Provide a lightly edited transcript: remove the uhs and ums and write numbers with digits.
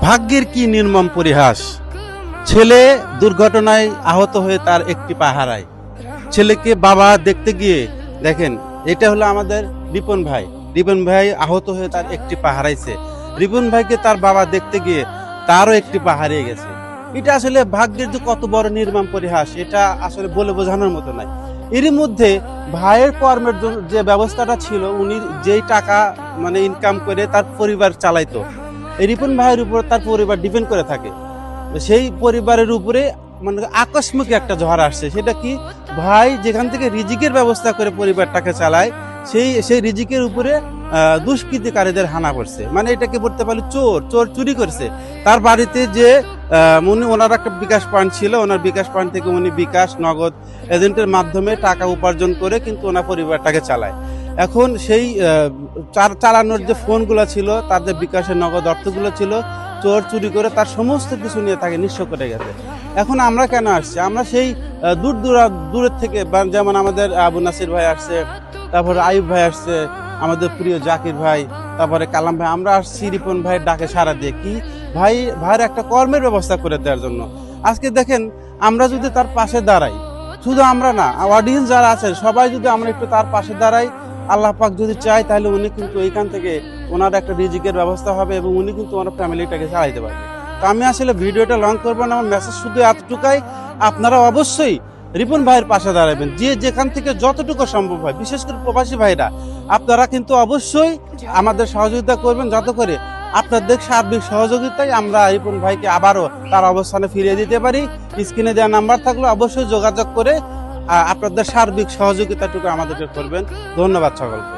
ভাগ্যের কি নির্মম পরিহাস। ছেলে দুর্ঘটনায় আহত হয়ে তার একটি পা হারায়। ছেলেকে বাবা দেখতে গিয়ে দেখেন, এটা হলো আমাদের রিপন ভাই। রিপন ভাই আহত হয়ে তার একটি পা হারাইছে। রিপন ভাইকে তার বাবা দেখতে গিয়ে তারও একটি পা হারিয়ে গেছে। এটা আসলে ভাগ্যের যে কত বড় নির্মম পরিহাস, এটা আসলে বলে বোঝানোর মতো নাই। এরই মধ্যে ভাইয়ের কর্মের যে ব্যবস্থাটা ছিল, উনি যেই টাকা মানে ইনকাম করে তার পরিবার চালাইতো, এই রিপন ভাইয়ের উপর তার পরিবার ডিপেন্ড করে থাকে। সেই পরিবারের উপরে মানে আকস্মিক একটা ঝড় আসছে। সেটা কি, ভাই যেখান থেকে রিজিকের ব্যবস্থা করে পরিবারটাকে চালায়, সেই রিজিকের উপরে দুষ্কৃতিকারীদের হানা করছে। মানে এটাকে বলতে পারি চোর চুরি করছে। তার বাড়িতে যে ওনার একটা বিকাশ পয়েন্ট ছিল, ওনার বিকাশ পয়েন্ট থেকে উনি বিকাশ নগদ এজেন্টের মাধ্যমে টাকা উপার্জন করে কিন্তু ওনার পরিবারটাকে চালায়। এখন সেই চালানোর যে ফোনগুলো ছিল, তার যে বিকাশের নগদ অর্থগুলো ছিল, চোর চুরি করে তার সমস্ত কিছু নিয়ে তাকে নিঃস্ব করে গেছে। এখন আমরা কেন আসছি? আমরা সেই দূরের থেকে, যেমন আমাদের আবু নাসির ভাই আসছে, তারপরে আয়ুব ভাই আসছে, আমাদের প্রিয় জাকির ভাই, তারপরে কালাম ভাই, আমরা আসছি রিপন ভাইয়ের ডাকে সাড়া দিয়ে কি ভাইয়ের একটা কর্মের ব্যবস্থা করে দেওয়ার জন্য। আজকে দেখেন, আমরা যদি তার পাশে দাঁড়াই, শুধু আমরা না, অডিয়েন্স যারা আছেন সবাই যদি আমরা একটু তার পাশে দাঁড়াই, আল্লাহ পাক যদি চায়, তাহলে উনি কিন্তু এইখান থেকে ওনার একটা রিজিকের ব্যবস্থা হবে এবং উনি কিন্তু ওনার ফ্যামিলিটাকে চালাইতে পারবে। তো আমি আসলে ভিডিওটা লং করবো না, আমার মেসেজ শুধু এতটুকাই, আপনারা অবশ্যই রিপন ভাইয়ের পাশে দাঁড়াবেন, যে যেখান থেকে যতটুকু সম্ভব হয়। বিশেষ করে প্রবাসী ভাইরা, আপনারা কিন্তু অবশ্যই আমাদের সহযোগিতা করবেন, যাতে করে আপনাদের সার্বিক সহযোগিতায় আমরা রিপন ভাইকে আবারও তার অবস্থানে ফিরিয়ে দিতে পারি। স্ক্রিনে দেওয়া নাম্বার থাকলে অবশ্যই যোগাযোগ করে আপনাদের সার্বিক সহযোগিতাটুকু আমাদেরকে করবেন। ধন্যবাদ সকলকে।